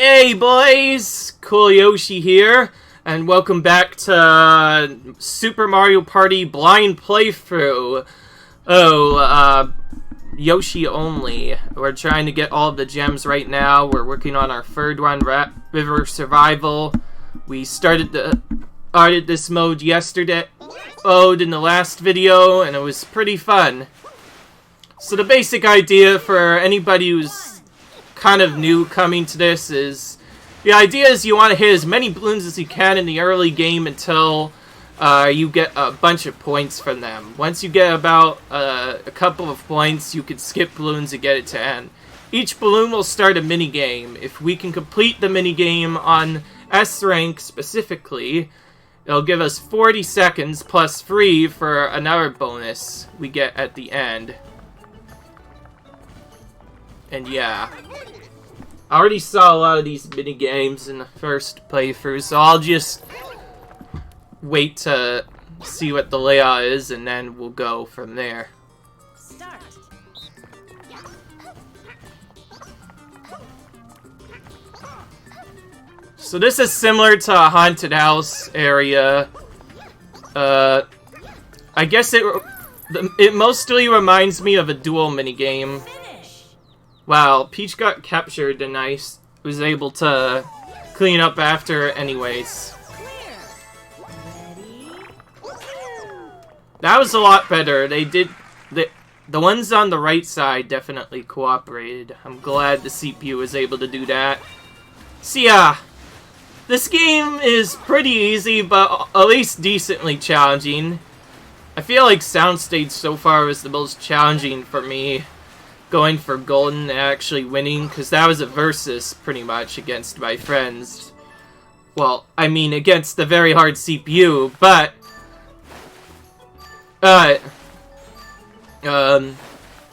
Hey boys, cool Yoshi here, and welcome back to Super Mario Party blind playthrough. Yoshi only. We're trying to get all of the gems right now. We're working on our third one, River Survival. We started this mode yesterday, in the last video, and it was pretty fun. So the basic idea for anybody who's kind of new coming to this is, the idea is you want to hit as many balloons as you can in the early game until you get a bunch of points from them. Once you get about a couple of points, you can skip balloons and get it to end. Each balloon will start a mini game. If we can complete the mini game on S rank specifically, it'll give us 40 seconds plus 3 for another bonus we get at the end. And yeah, I already saw a lot of these mini games in the first playthrough, so I'll just wait to see what the layout is, and then we'll go from there. Start. So this is similar to a haunted house area. I guess it mostly reminds me of a duel minigame. Wow, Peach got captured and I was able to clean up after anyways. That was a lot better. The ones on the right side definitely cooperated. I'm glad the CPU was able to do that. So yeah, this game is pretty easy, but at least decently challenging. I feel like Soundstage so far was the most challenging for me. Going for golden and actually winning, because that was a versus pretty much against my friends. Well, I mean against the very hard CPU, but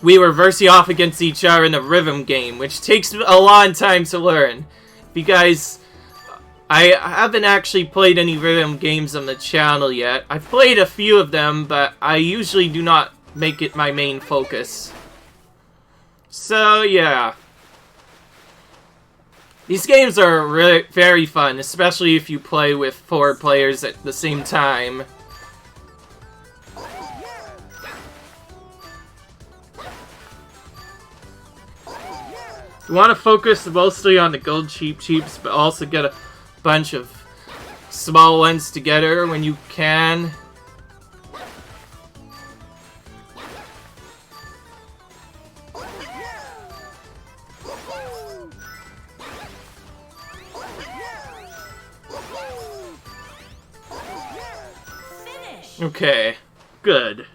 we were versing off against each other in a rhythm game, which takes a long time to learn. If you guys, I haven't actually played any rhythm games on the channel yet. I've played a few of them, but I usually do not make it my main focus. So, yeah. These games are really very fun, especially if you play with 4 players at the same time. You want to focus mostly on the gold cheeps, but also get a bunch of small ones together when you can. Okay, good.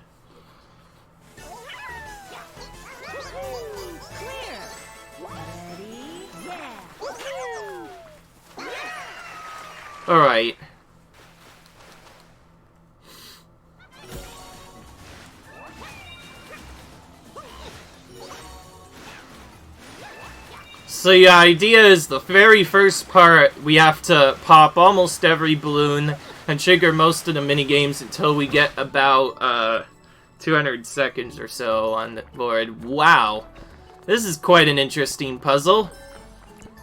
Alright. So the idea is the very first part, we have to pop almost every balloon and trigger most of the minigames until we get about 200 seconds or so on the board. Wow, this is quite an interesting puzzle.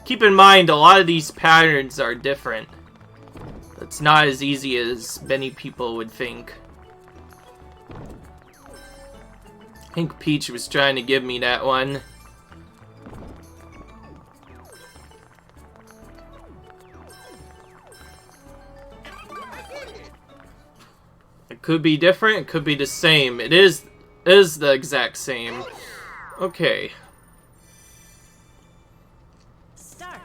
Keep in mind, a lot of these patterns are different. It's not as easy as many people would think. I think Peach was trying to give me that one. It could be different, it could be the same. It is the exact same. Okay. Start.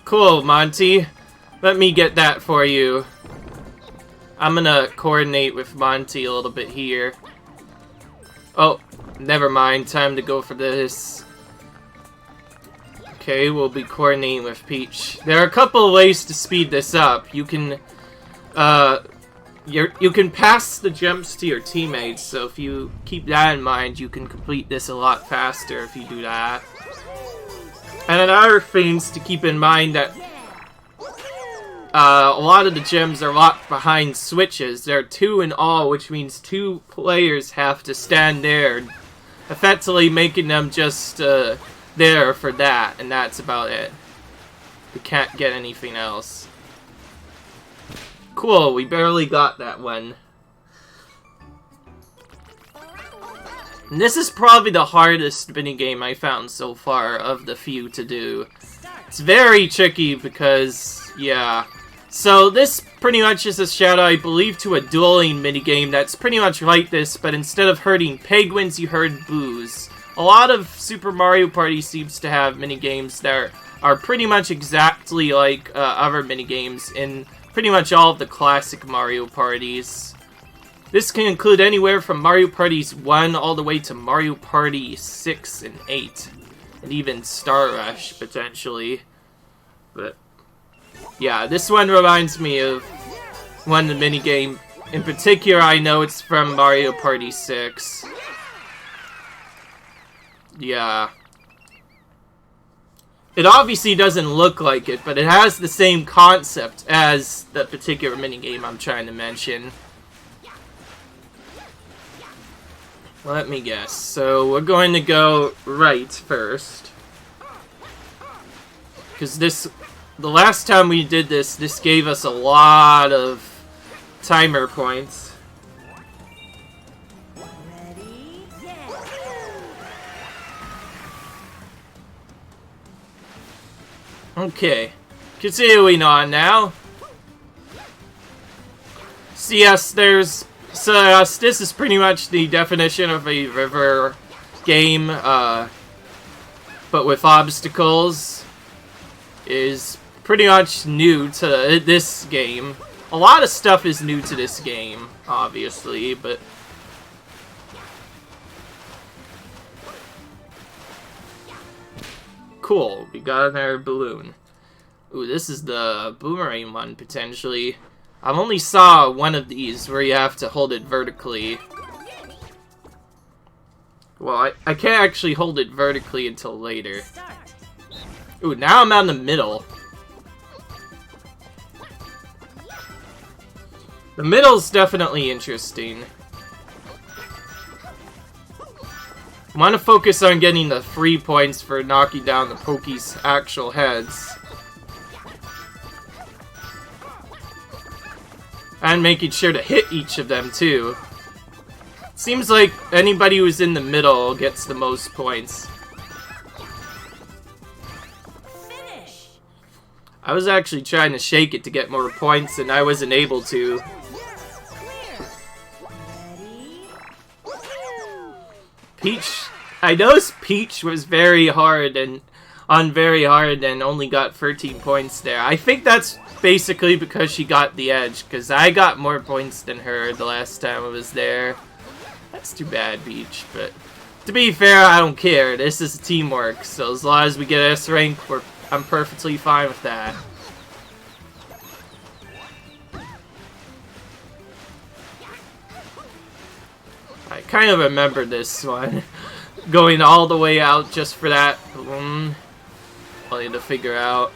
Cool, Monty. Let me get that for you. I'm gonna coordinate with Monty a little bit here. Oh, never mind. Time to go for this. Okay, we'll be coordinating with Peach. There are a couple of ways to speed this up. You can, you can pass the gems to your teammates, so if you keep that in mind, you can complete this a lot faster if you do that. And another thing to keep in mind that a lot of the gems are locked behind switches. There are 2 in all, which means 2 players have to stand there, effectively making them just there for that, and that's about it. We can't get anything else. Cool, we barely got that one. And this is probably the hardest minigame I found so far of the few to do. It's very tricky because, yeah. So this pretty much is a shout out, I believe, to a dueling minigame that's pretty much like this, but instead of herding penguins, you herd boos. A lot of Super Mario Party seems to have minigames that are pretty much exactly like other minigames in pretty much all of the classic Mario Parties. This can include anywhere from Mario Parties 1 all the way to Mario Party 6 and 8. And even Star Rush, potentially. But, yeah, this one reminds me of one of the minigame. In particular, I know it's from Mario Party 6. Yeah. It obviously doesn't look like it, but it has the same concept as the particular minigame I'm trying to mention. Let me guess. So we're going to go right first. Because the last time we did this gave us a lot of timer points. Ready? Yeah. Okay. Continuing on now. So yes, this is pretty much the definition of a river game, but with obstacles. Is pretty much new to this game. A lot of stuff is new to this game, obviously, but... Cool, we got another balloon. Ooh, this is the boomerang one, potentially. I've only saw one of these where you have to hold it vertically. Well, I can't actually hold it vertically until later. Ooh, now I'm out in the middle. The middle's definitely interesting. I want to focus on getting the free points for knocking down the Poke's actual heads. And making sure to hit each of them, too. Seems like anybody who's in the middle gets the most points. Finish. I was actually trying to shake it to get more points, and I wasn't able to. Clear. Ready? Peach, I noticed Peach was very hard and only got 13 points there. I think that's basically because she got the edge, because I got more points than her the last time I was there. That's too bad, Peach, but to be fair, I don't care. This is teamwork, so as long as we get S rank, I'm perfectly fine with that. I kind of remember this one. Going all the way out just for that. I'll need to figure out.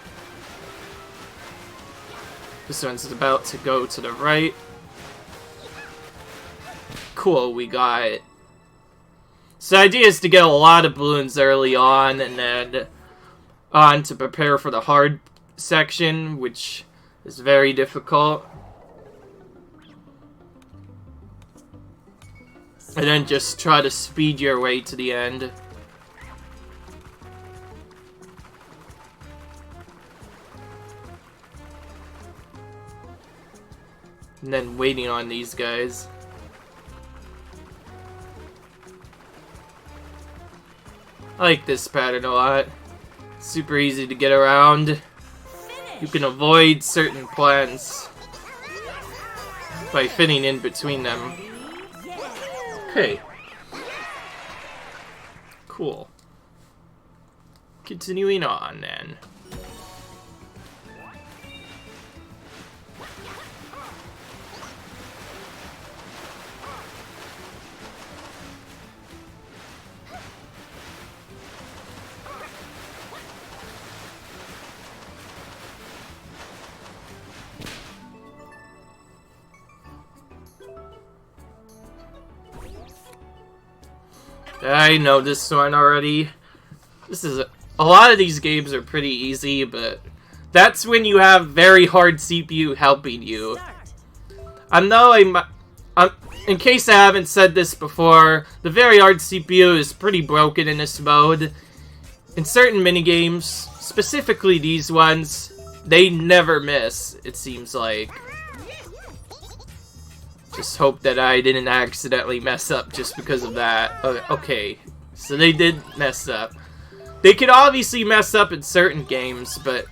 This one's about to go to the right. Cool, we got it. So the idea is to get a lot of balloons early on, and then on to prepare for the hard section, which is very difficult. And then just try to speed your way to the end. And then waiting on these guys. I like this pattern a lot. Super easy to get around. You can avoid certain plants by fitting in between them. Okay. Cool. Continuing on, then. I know this one already. This is a lot of these games are pretty easy, but that's when you have very hard CPU helping you. In case I haven't said this before, the very hard CPU is pretty broken in this mode. In certain minigames, specifically these ones, they never miss, it seems like. Just hope that I didn't accidentally mess up just because of that. Okay, so they did mess up. They could obviously mess up in certain games, but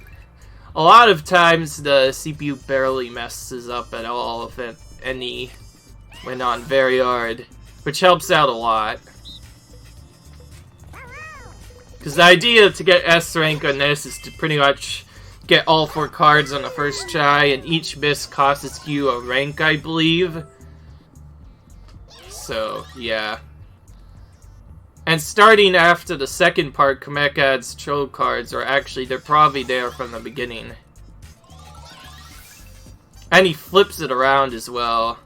a lot of times the CPU barely messes up at all, if any, when on very hard, which helps out a lot. Because the idea to get S rank on this is to pretty much get all 4 cards on the first try, and each miss costs you a rank, I believe. So, yeah. And starting after the second part, Kamek adds troll cards, or actually, they're probably there from the beginning. And he flips it around as well,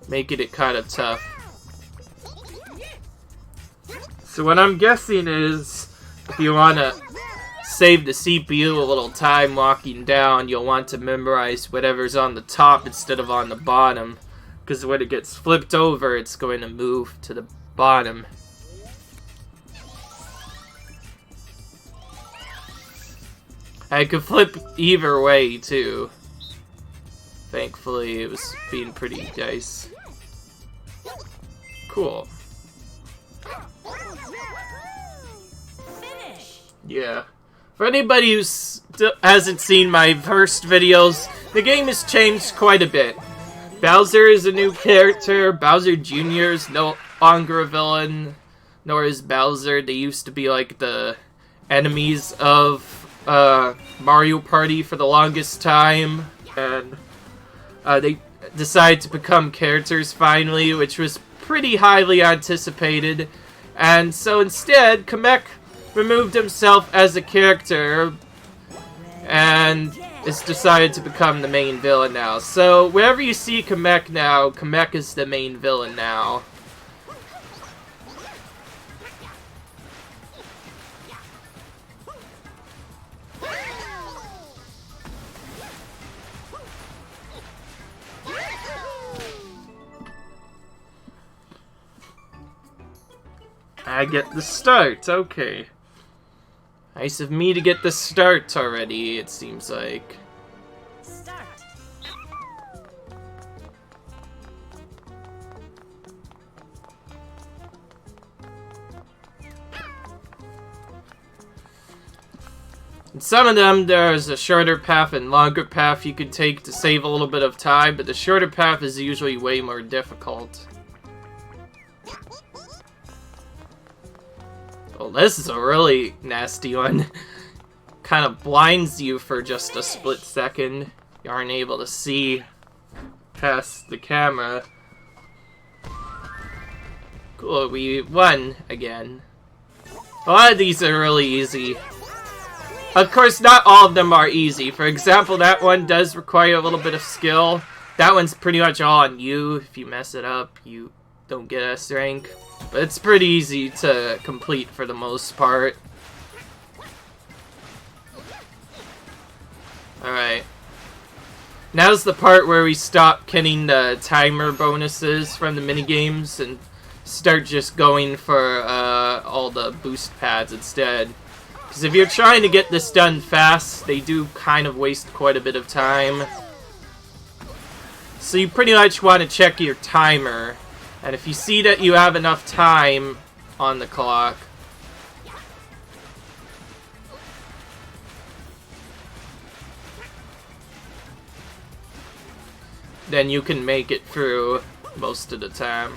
making it kind of tough. So what I'm guessing is, if you want to save the CPU a little time walking down, you'll want to memorize whatever's on the top instead of on the bottom. Because when it gets flipped over, it's going to move to the bottom. I could flip either way, too. Thankfully, it was being pretty nice. Cool. Finish. Yeah. For anybody who hasn't seen my first videos, the game has changed quite a bit. Bowser is a new character. Bowser Jr. is no longer a villain, nor is Bowser. They used to be like the enemies of Mario Party for the longest time, and they decided to become characters finally, which was pretty highly anticipated. And so instead, Kamek removed himself as a character and is decided to become the main villain now. So wherever you see Kamek now, Kamek is the main villain now. I get the start, okay. Nice of me to get the start already, it seems like. Start. In some of them, there's a shorter path and longer path you could take to save a little bit of time, but the shorter path is usually way more difficult. Well, this is a really nasty one. Kind of blinds you for just a split second. You aren't able to see past the camera. Cool, we won again. A lot of these are really easy. Of course, not all of them are easy. For example, that one does require a little bit of skill. That one's pretty much all on you. If you mess it up, you don't get S rank. But it's pretty easy to complete for the most part. Alright. Now's the part where we stop getting the timer bonuses from the minigames and start just going for all the boost pads instead. Because if you're trying to get this done fast, they do kind of waste quite a bit of time. So you pretty much want to check your timer. And if you see that you have enough time on the clock, then you can make it through most of the time.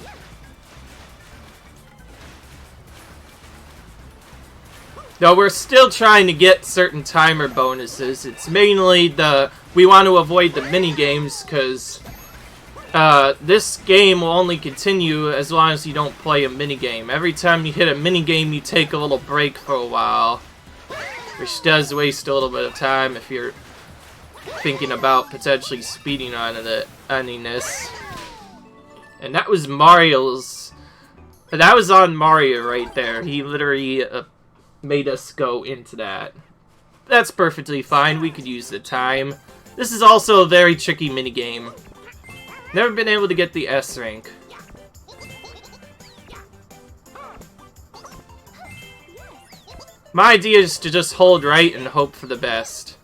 Though we're still trying to get certain timer bonuses. It's mainly we want to avoid the mini games because this game will only continue as long as you don't play a minigame. Every time you hit a minigame, you take a little break for a while, which does waste a little bit of time if you're thinking about potentially speeding on the ending this. And that was Mario's That was on Mario right there. He literally made us go into that. That's perfectly fine. We could use the time. This is also a very tricky minigame. Never been able to get the S rank. My idea is to just hold right and hope for the best.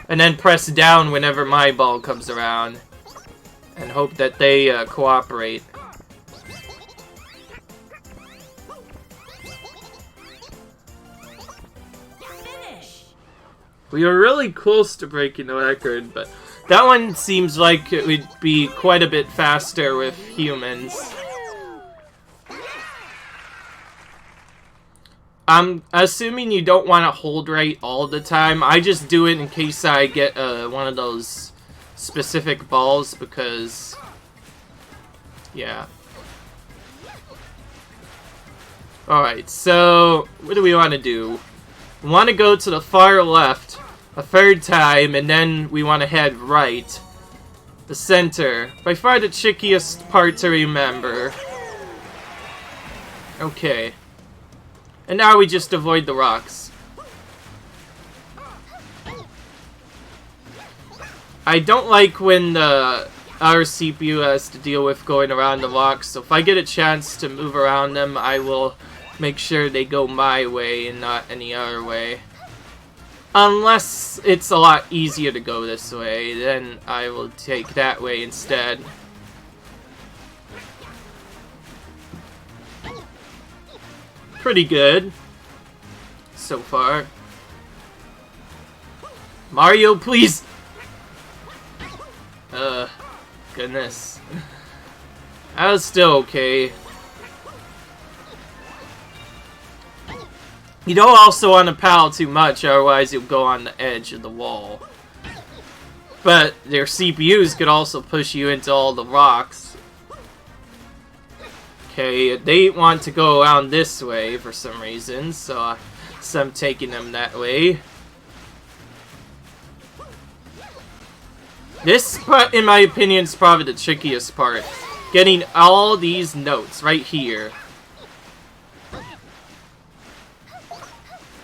And then press down whenever my ball comes around. And hope that they cooperate. Finish. We were really close to breaking the record, but that one seems like it would be quite a bit faster with humans. I'm assuming you don't want to hold right all the time. I just do it in case I get one of those specific balls because, yeah. Alright, so what do we want to do? We want to go to the far left a third time, and then we want to head right. The center. By far the trickiest part to remember. Okay. And now we just avoid the rocks. I don't like when our CPU has to deal with going around the rocks, so if I get a chance to move around them, I will make sure they go my way and not any other way. Unless it's a lot easier to go this way, then I will take that way instead. Pretty good so far. Mario, please! Goodness. That was still okay. You don't also want to paddle too much, otherwise you'll go on the edge of the wall. But their CPUs could also push you into all the rocks. Okay, they want to go around this way for some reason, so I'm taking them that way. This part, in my opinion, is probably the trickiest part. Getting all these notes right here.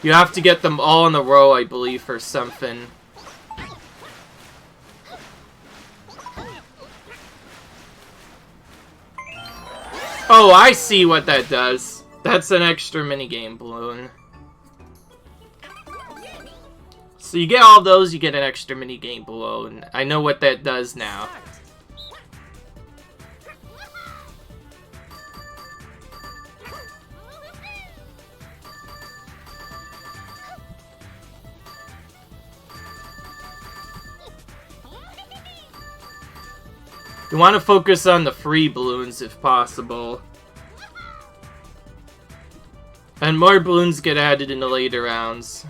You have to get them all in a row, I believe, or something. Oh, I see what that does. That's an extra minigame balloon. So you get all those, you get an extra minigame balloon. I know what that does now. You want to focus on the free balloons if possible. And more balloons get added in the later rounds.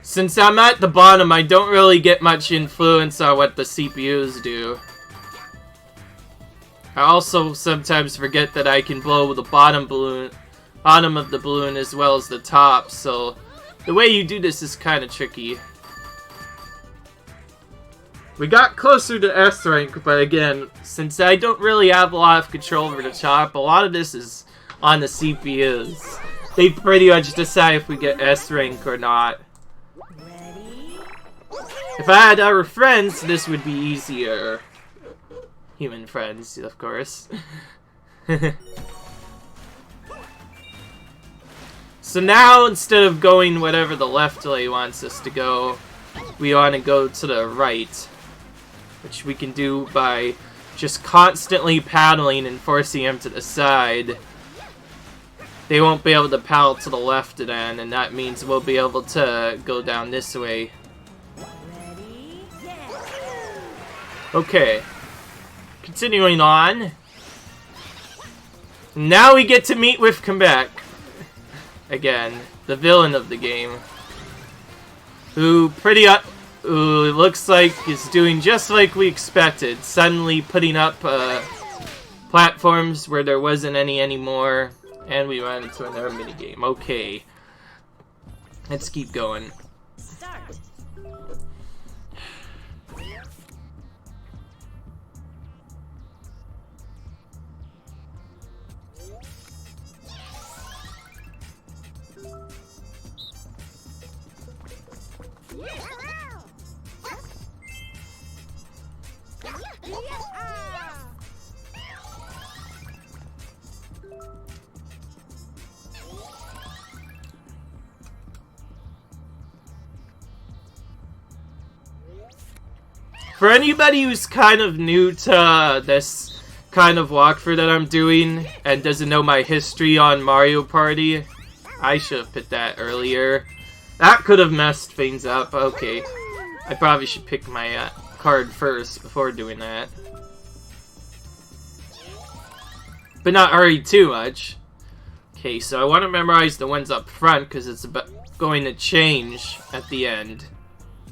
Since I'm at the bottom, I don't really get much influence on what the CPUs do. I also sometimes forget that I can blow the bottom of the balloon as well as the top, so the way you do this is kind of tricky. We got closer to S rank, but again, since I don't really have a lot of control over the top, a lot of this is on the CPUs. They pretty much decide if we get S rank or not. If I had other friends, this would be easier. Human friends, of course. So now, instead of going whatever the left lane wants us to go, we want to go to the right. Which we can do by just constantly paddling and forcing them to the side. They won't be able to paddle to the left then, and that means we'll be able to go down this way. Okay. Continuing on. Now we get to meet with Comeback. Again, the villain of the game. Who Ooh, it looks like it's doing just like we expected. Suddenly putting up platforms where there wasn't any anymore. And we ran into another minigame. Okay. Let's keep going. Start. For anybody who's kind of new to this kind of walkthrough that I'm doing and doesn't know my history on Mario Party, I should have put that earlier. That could have messed things up. Okay. I probably should pick my card first before doing that. But not hurry too much. Okay, so I want to memorize the ones up front because it's going to change at the end.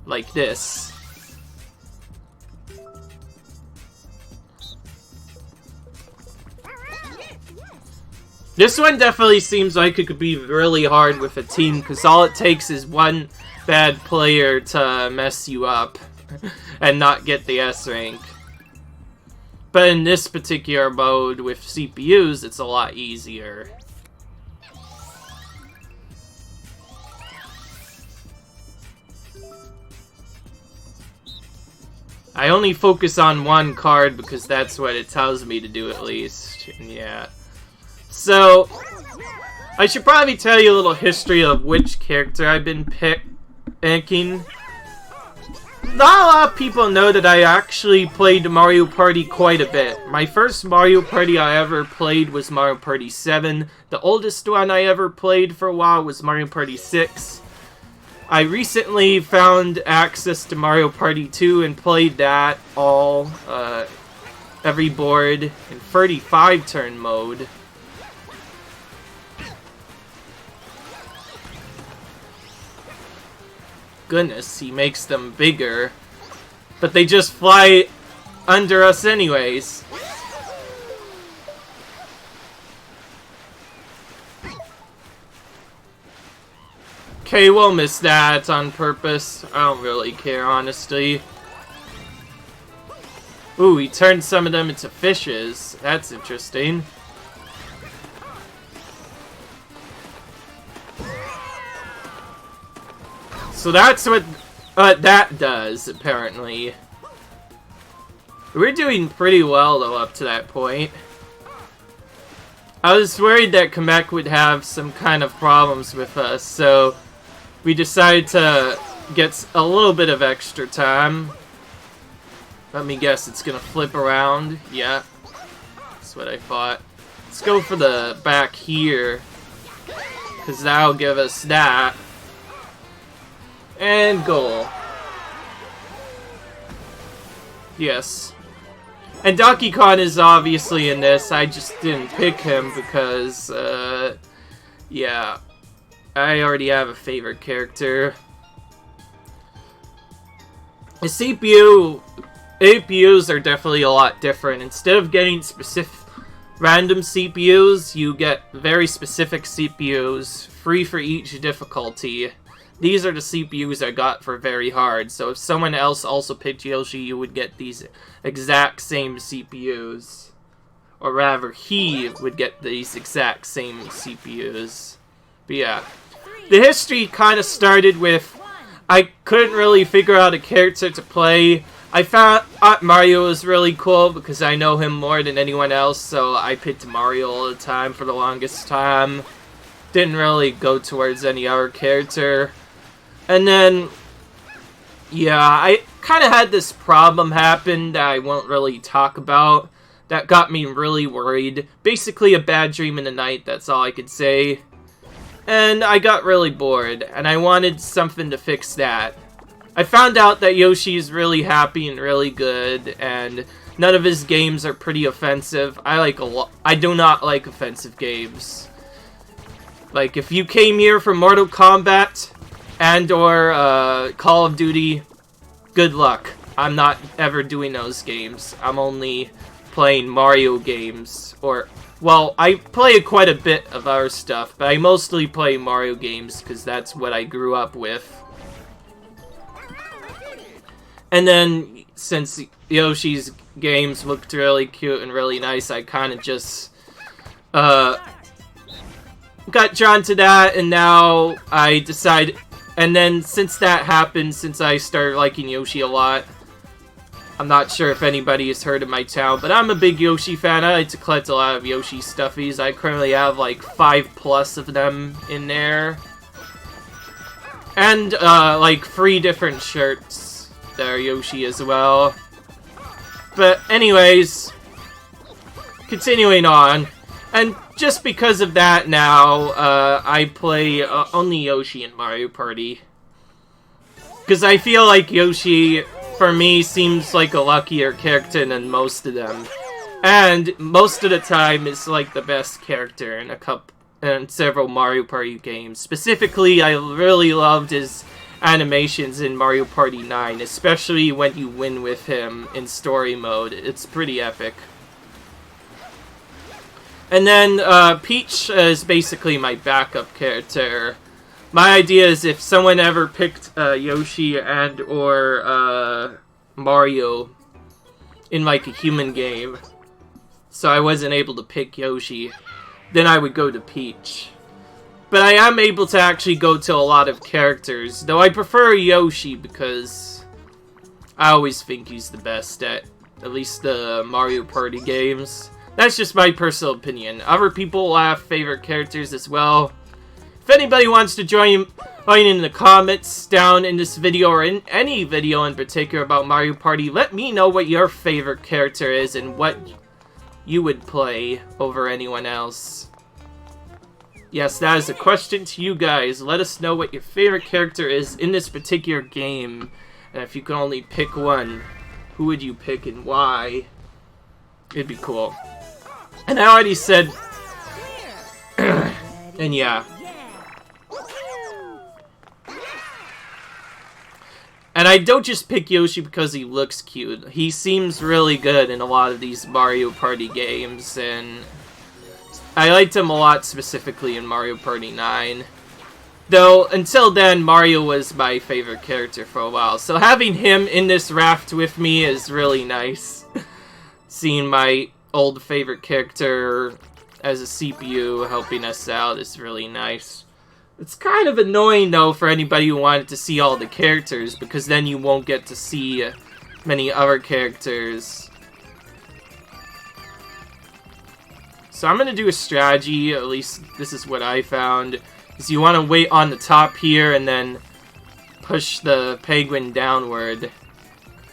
Like this. This one definitely seems like it could be really hard with a team, because all it takes is one bad player to mess you up and not get the S rank. But in this particular mode with CPUs, it's a lot easier. I only focus on one card because that's what it tells me to do at least. Yeah. So, I should probably tell you a little history of which character I've been picking. Not a lot of people know that I actually played Mario Party quite a bit. My first Mario Party I ever played was Mario Party 7. The oldest one I ever played for a while was Mario Party 6. I recently found access to Mario Party 2 and played that all, every board in 35-turn mode. Goodness, he makes them bigger. But they just fly under us anyways. Okay, we'll miss that on purpose. I don't really care, honestly. Ooh, he turned some of them into fishes. That's interesting. So that's what that does, apparently. We're doing pretty well, though, up to that point. I was worried that Kamek would have some kind of problems with us, so we decided to get a little bit of extra time. Let me guess, it's gonna flip around. Yeah, that's what I thought. Let's go for the back here, because that'll give us that. And goal. Yes. And Donkey Kong is obviously in this. I just didn't pick him because, yeah. I already have a favorite character. The APUs are definitely a lot different. Instead of getting specific random CPUs, you get very specific CPUs, free for each difficulty. These are the CPUs I got for very hard, so if someone else also picked Yoshi, you would get these exact same CPUs. Or rather, he would get these exact same CPUs. But yeah. The history kind of started with, I couldn't really figure out a character to play. I thought Mario was really cool because I know him more than anyone else, so I picked Mario all the time for the longest time. Didn't really go towards any other character. And then, yeah, I kind of had this problem happen that I won't really talk about. That got me really worried. Basically a bad dream in the night, that's all I could say. And I got really bored, and I wanted something to fix that. I found out that Yoshi is really happy and really good, and none of his games are pretty offensive. I do not like offensive games. Like, if you came here for Mortal Kombat and or Call of Duty, good luck. I'm not ever doing those games. I'm only playing Mario games. Or, well, I play quite a bit of our stuff, but I mostly play Mario games because that's what I grew up with. And then, since Yoshi's games looked really cute and really nice, I kind of just got drawn to that, and now I decided. And then, since that happened, since I started liking Yoshi a lot, I'm not sure if anybody has heard of my channel, but I'm a big Yoshi fan. I like to collect a lot of Yoshi stuffies. I currently have like 5+ of them in there. And like 3 different shirts that are Yoshi as well. But anyways, continuing on. And just because of that now, I play only Yoshi in Mario Party. Because I feel like Yoshi, for me, seems like a luckier character than most of them. And most of the time, is like the best character in several Mario Party games. Specifically, I really loved his animations in Mario Party 9, especially when you win with him in story mode. It's pretty epic. And then, Peach is basically my backup character. My idea is if someone ever picked Yoshi and or Mario in like a human game, so I wasn't able to pick Yoshi, then I would go to Peach. But I am able to actually go to a lot of characters, though I prefer Yoshi because I always think he's the best at least the Mario Party games. That's just my personal opinion. Other people will have favorite characters as well. If anybody wants to join in the comments down in this video or in any video in particular about Mario Party, let me know what your favorite character is and what you would play over anyone else. Yes, that is a question to you guys. Let us know what your favorite character is in this particular game. And if you could only pick one, who would you pick and why? It'd be cool. And I already said... and yeah. And I don't just pick Yoshi because he looks cute. He seems really good in a lot of these Mario Party games, and I liked him a lot specifically in Mario Party 9. Though, until then, Mario was my favorite character for a while. So having him in this raft with me is really nice. Seeing my old favorite character as a CPU helping us out is really nice. It's kind of annoying, though, for anybody who wanted to see all the characters, because then you won't get to see many other characters. So I'm going to do a strategy, at least this is what I found, is you want to wait on the top here and then push the penguin downward.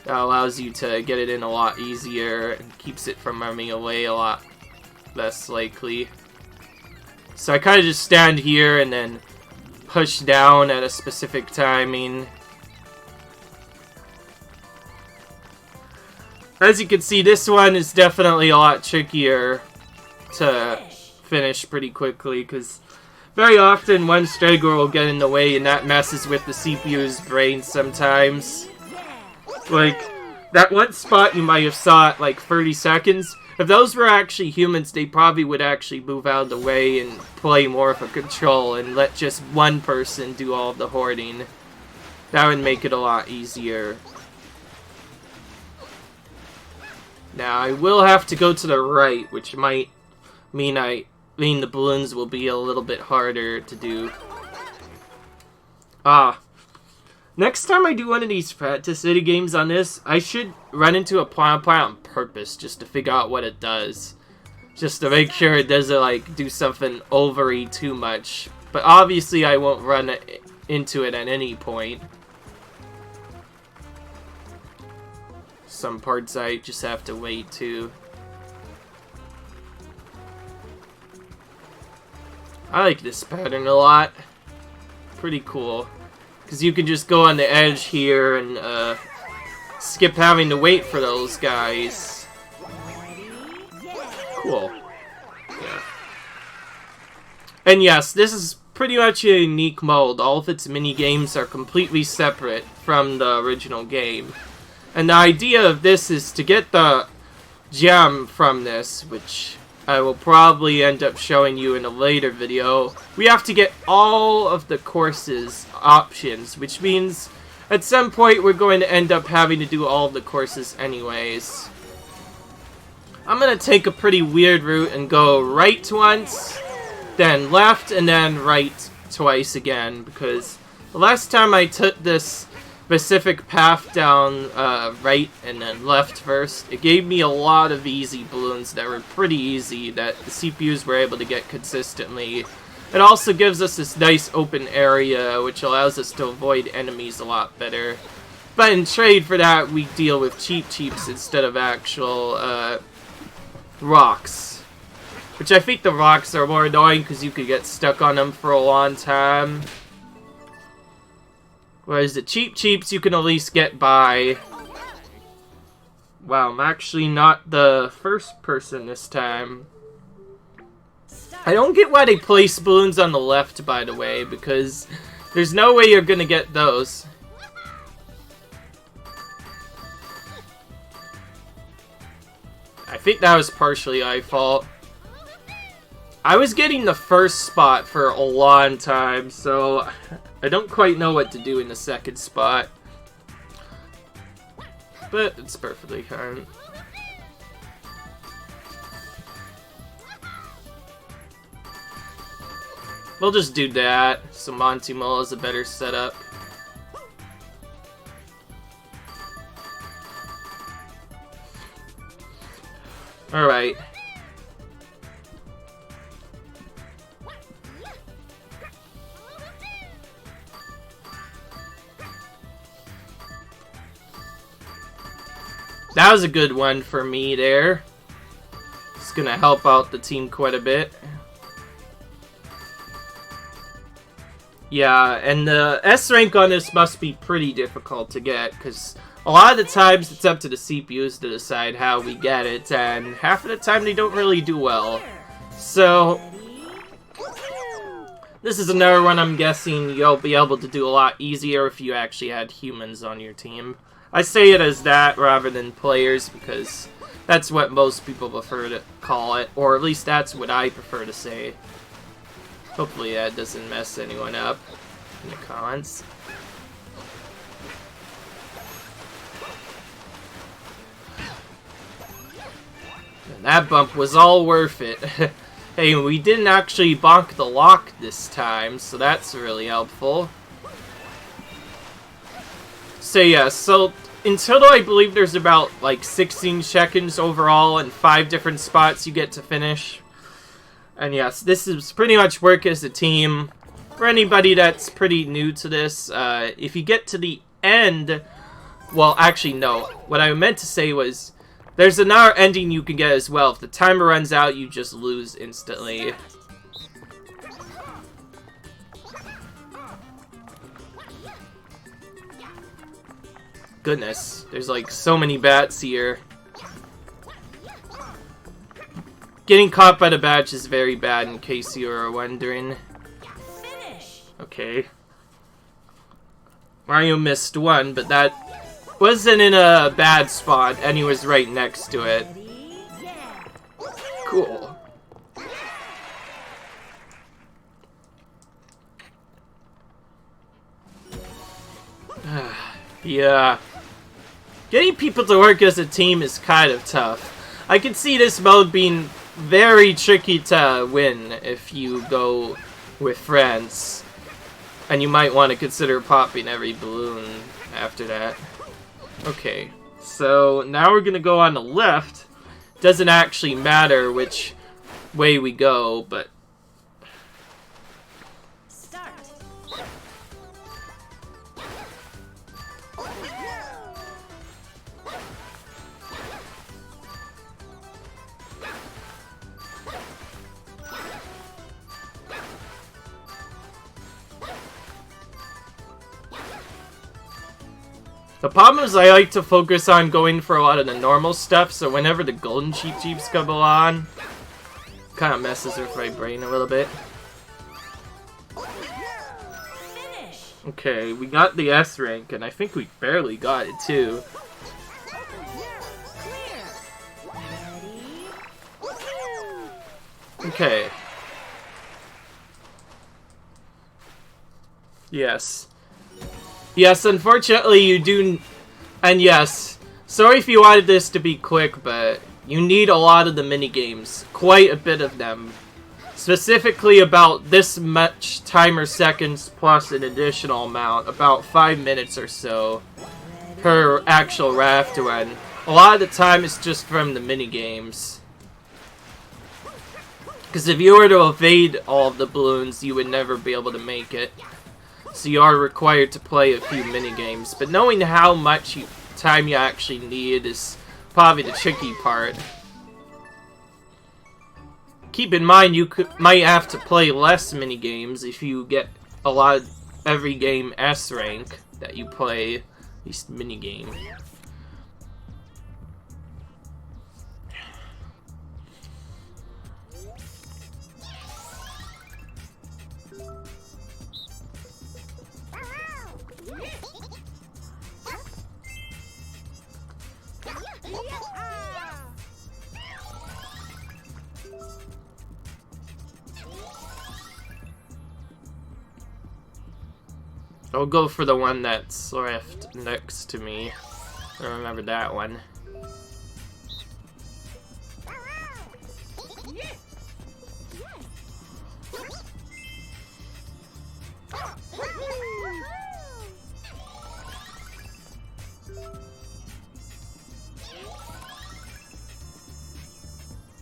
That allows you to get it in a lot easier and keeps it from running away a lot less likely. So I kind of just stand here and then push down at a specific timing. As you can see, this one is definitely a lot trickier to finish pretty quickly, because very often one straggler will get in the way and that messes with the CPU's brain sometimes. Like, that one spot you might have saw at like 30 seconds, if those were actually humans, they probably would actually move out of the way and play more of a control and let just one person do all of the hoarding. That would make it a lot easier. Now, I will have to go to the right, which might mean the balloons will be a little bit harder to do. Next time I do one of these practice city games on this, I should run into a plant on purpose just to figure out what it does. Just to make sure it doesn't, like, do something overly too much. But obviously I won't run into it at any point. Some parts I just have to wait to. I like this pattern a lot. Pretty cool. Because you can just go on the edge here and skip having to wait for those guys. Cool. Yeah. And yes, this is pretty much a unique mode. All of its mini-games are completely separate from the original game. And the idea of this is to get the gem from this, which I will probably end up showing you in a later video. We have to get all of the courses options, which means at some point we're going to end up having to do all of the courses anyways. I'm going to take a pretty weird route and go right once, then left, and then right twice again, because the last time I took this specific path down right and then left first, it gave me a lot of easy balloons that were pretty easy that the CPUs were able to get consistently. It also gives us this nice open area which allows us to avoid enemies a lot better. But in trade for that, we deal with cheeps instead of actual rocks. Which I think the rocks are more annoying because you could get stuck on them for a long time. Whereas the cheeps you can at least get by. Wow, I'm actually not the first person this time. I don't get why they place balloons on the left, by the way, because there's no way you're gonna get those. I think that was partially my fault. I was getting the first spot for a long time, so I don't quite know what to do in the second spot. But it's perfectly fine. We'll just do that, so Monty Mole is a better setup. Alright. That was a good one for me there. It's gonna help out the team quite a bit. Yeah, and the S rank on this must be pretty difficult to get, because a lot of the times it's up to the CPUs to decide how we get it, and half of the time they don't really do well. So, this is another one I'm guessing you'll be able to do a lot easier if you actually had humans on your team. I say it as that rather than players because that's what most people prefer to call it, or at least that's what I prefer to say. Hopefully that doesn't mess anyone up in the comments. And that bump was all worth it. Hey, we didn't actually bonk the lock this time, so that's really helpful. So yeah, so in total I believe there's about like 16 check-ins overall and 5 different spots you get to finish. And yes, this is pretty much work as a team. For anybody that's pretty new to this, if you get to the end... Well, actually no. What I meant to say was, there's another ending you can get as well. If the timer runs out, you just lose instantly. Goodness, there's like so many bats here. Getting caught by the badge is very bad, in case you were wondering. Finish. Okay. Mario missed one, but that wasn't in a bad spot, and he was right next to it. Ready? Yeah. Cool. Yeah. Getting people to work as a team is kind of tough. I can see this mode being very tricky to win if you go with friends. And you might want to consider popping every balloon after that. Okay, so now we're going to go on the left. Doesn't actually matter which way we go, but... Start. The problem is I like to focus on going for a lot of the normal stuff, so whenever the golden cheeps come along, kind of messes with my brain a little bit. Okay, we got the S rank, and I think we barely got it too. Okay. Yes. Yes, unfortunately you do... And yes, sorry if you wanted this to be quick, but you need a lot of the minigames. Quite a bit of them. Specifically about this much timer seconds plus an additional amount. About 5 minutes or so per actual raft run. A lot of the time it's just from the minigames. Because if you were to evade all of the balloons, you would never be able to make it. So you are required to play a few minigames. But knowing how much time you actually need is probably the tricky part. Keep in mind you might have to play less minigames if you get a lot of every game S rank that you play, at least minigame. I'll go for the one that's left next to me. I remember that one.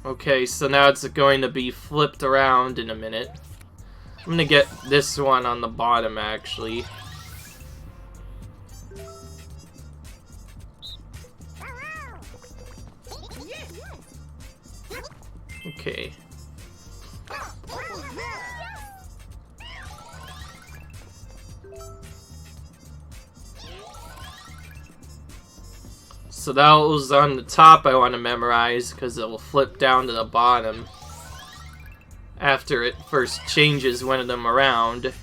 Okay, so now it's going to be flipped around in a minute. I'm gonna get this one on the bottom, actually. Okay. So that was on the top I want to memorize, because it will flip down to the bottom after it first changes one of them around.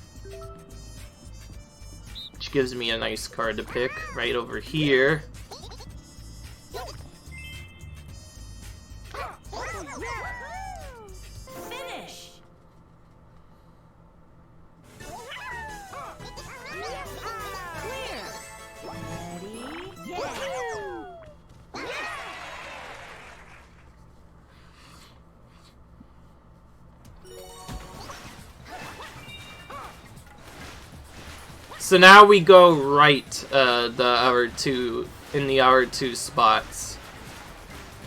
Which gives me a nice card to pick right over here. Finish. Clear. Ready? Yeah. So now we go right, in the hour 2 spots.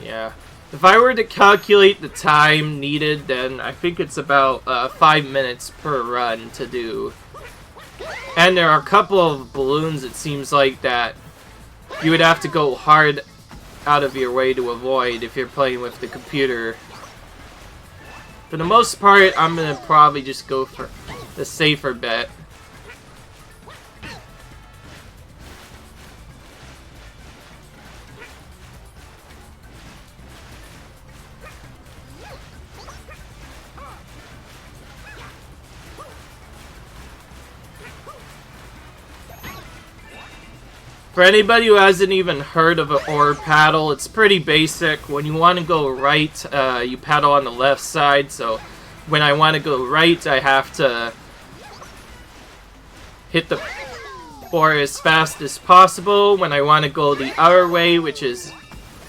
Yeah. If I were to calculate the time needed, then I think it's about 5 minutes per run to do. And there are a couple of balloons, it seems like, that you would have to go hard out of your way to avoid if you're playing with the computer. For the most part, I'm gonna probably just go for the safer bet. For anybody who hasn't even heard of an oar paddle, it's pretty basic. When you want to go right, you paddle on the left side. So when I want to go right, I have to hit the oar as fast as possible. When I want to go the other way, which is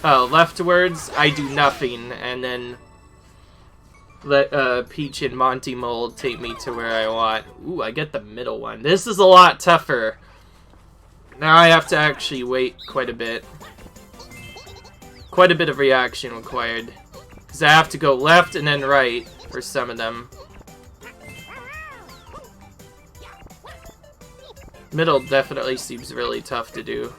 leftwards, I do nothing. And then let Peach and Monty Mole take me to where I want. Ooh, I get the middle one. This is a lot tougher. Now I have to actually wait quite a bit. Quite a bit of reaction required. Because I have to go left and then right for some of them. Middle definitely seems really tough to do.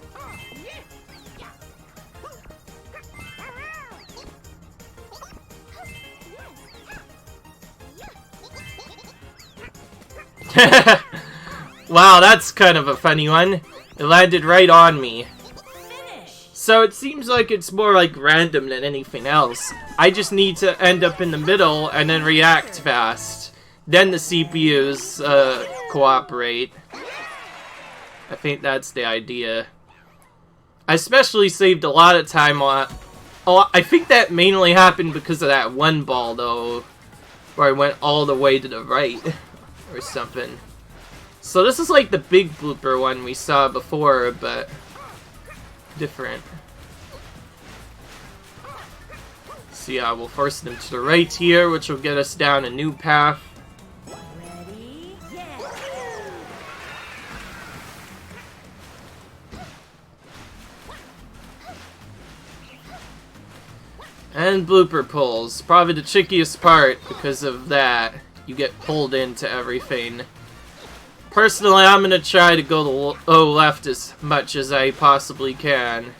Wow, that's kind of a funny one. It landed right on me. Finish. So it seems like it's more like random than anything else. I just need to end up in the middle and then react fast. Then the CPUs cooperate. I think that's the idea. I especially saved a lot of time on... Oh, I think that mainly happened because of that one ball, though. Where I went all the way to the right. Or something. So this is like the big blooper one we saw before, but... different. So yeah, we'll force them to the right here, which will get us down a new path. Ready? Yeah. And blooper pulls. Probably the trickiest part because of that. You get pulled into everything. Personally, I'm gonna try to go the left as much as I possibly can.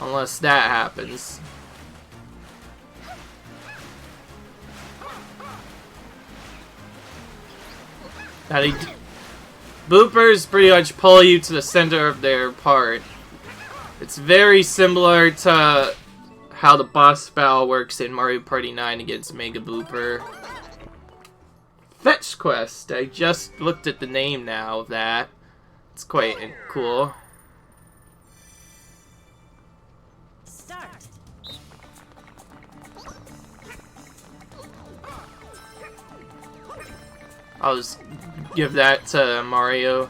Unless that happens. Bloopers pretty much pull you to the center of their part. It's very similar to how the boss battle works in Mario Party 9 against Mega Blooper. Fetch Quest! I just looked at the name now of that. It's quite cool. Start. I'll just give that to Mario.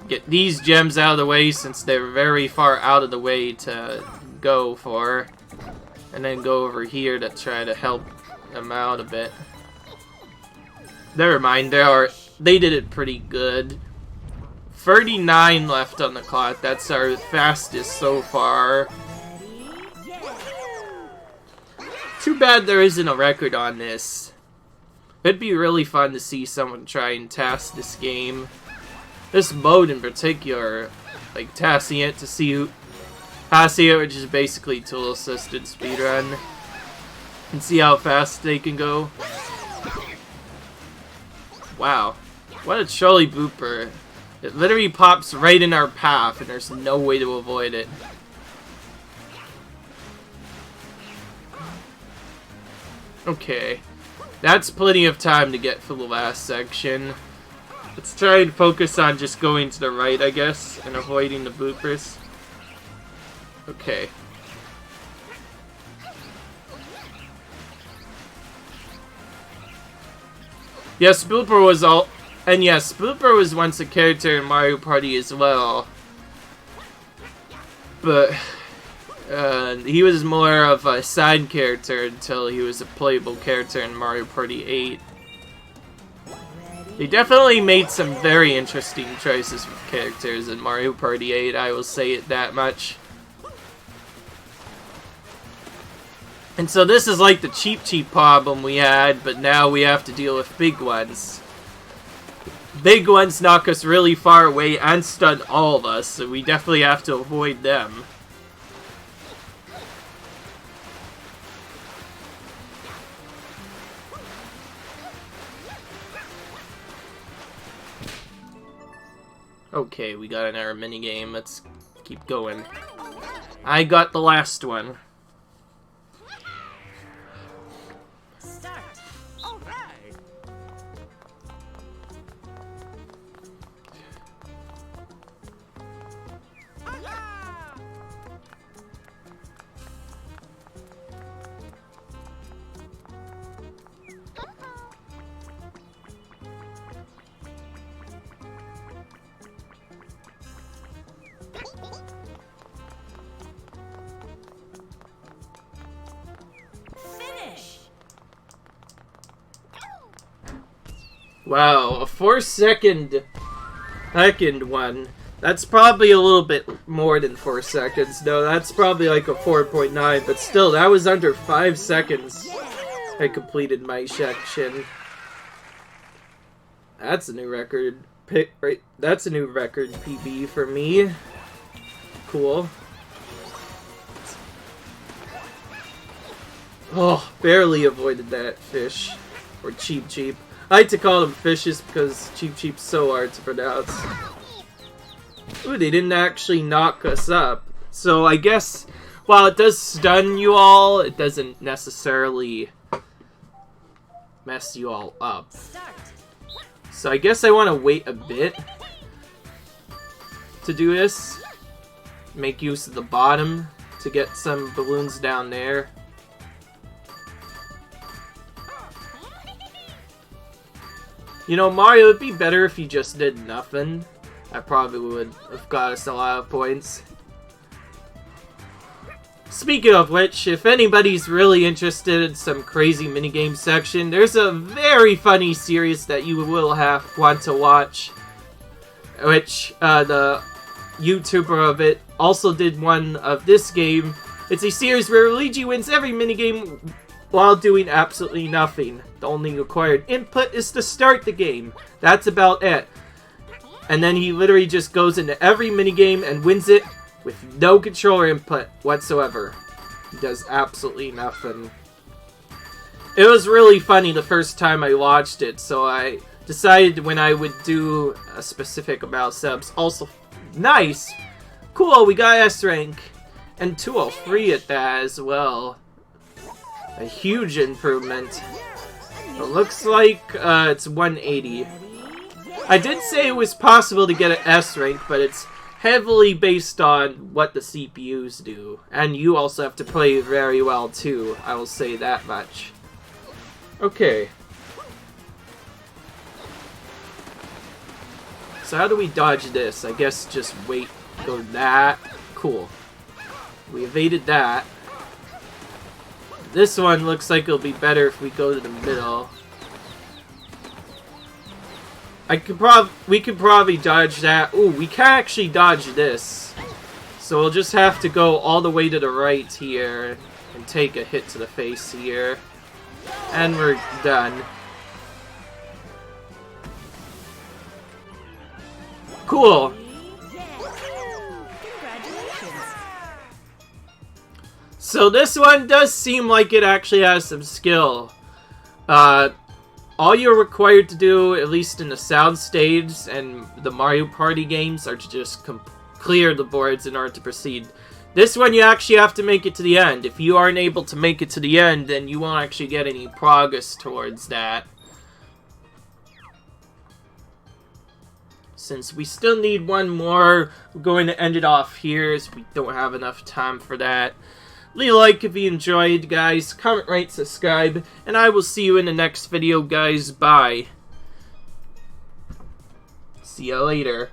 Get these gems out of the way since they're very far out of the way to go for. And then go over here to try to help them out a bit. Never mind, they did it pretty good. 39 left on the clock. That's our fastest so far. Ready? Yeah. Too bad there isn't a record on this. It'd be really fun to see someone try and task this game. This mode in particular, like tasking it to see who... Passing it, which is basically tool-assisted speedrun. And see how fast they can go. Wow. What a trolley blooper. It literally pops right in our path and there's no way to avoid it. Okay. That's plenty of time to get for the last section. Let's try and focus on just going to the right, I guess, and avoiding the bloopers. Okay. Yes, Blooper was all... And yes, Blooper was once a character in Mario Party as well. But... he was more of a side character until he was a playable character in Mario Party 8. They definitely made some very interesting choices with characters in Mario Party 8, I will say it that much. And so this is like the cheap problem we had, but now we have to deal with big ones. Big ones knock us really far away and stun all of us, so we definitely have to avoid them. Okay, we got another minigame. Let's keep going. I got the last one. Start. All right. Finish. Wow, a 4-second one. That's probably a little bit more than 4 seconds. No, that's probably like a 4.9, but still, that was under 5 seconds I completed my section. That's a new record. Right, that's a new record PB for me. Cool. Oh, barely avoided that fish. Or cheap. I like to call them fishes because cheap's so hard to pronounce. Ooh, they didn't actually knock us up. So I guess while it does stun you all, it doesn't necessarily mess you all up. Start. So I guess I want to wait a bit to do this. Make use of the bottom to get some balloons down there. You know, Mario, it'd be better if you just did nothing. That probably would have got us a lot of points. Speaking of which, if anybody's really interested in some crazy minigame section, there's a very funny series that you will want to watch. Which, the YouTuber of it also did one of this game. It's a series where Luigi wins every minigame while doing absolutely nothing. The only required input is to start the game. That's about it. And then he literally just goes into every minigame and wins it with no controller input whatsoever. He does absolutely nothing. It was really funny the first time I watched it, so I decided when I would do a specific amount of subs. Also, nice! Cool, we got S rank. And 203 at that as well. A huge improvement. It looks like it's 180. I did say it was possible to get an S rank, but it's heavily based on what the CPUs do. And you also have to play very well too, I will say that much. Okay. So how do we dodge this? I guess just wait, go that. Cool. We evaded that. This one looks like it'll be better if we go to the middle. We could probably dodge that. Ooh, we can actually dodge this. So we'll just have to go all the way to the right here and take a hit to the face here. And we're done. Cool. So this one does seem like it actually has some skill. All you're required to do, at least in the sound stage and the Mario Party games, are to just clear the boards in order to proceed. This one you actually have to make it to the end. If you aren't able to make it to the end, then you won't actually get any progress towards that. Since we still need one more, we're going to end it off here as we don't have enough time for that. Leave a like if you enjoyed, guys. Comment, rate, subscribe. And I will see you in the next video, guys. Bye. See ya later.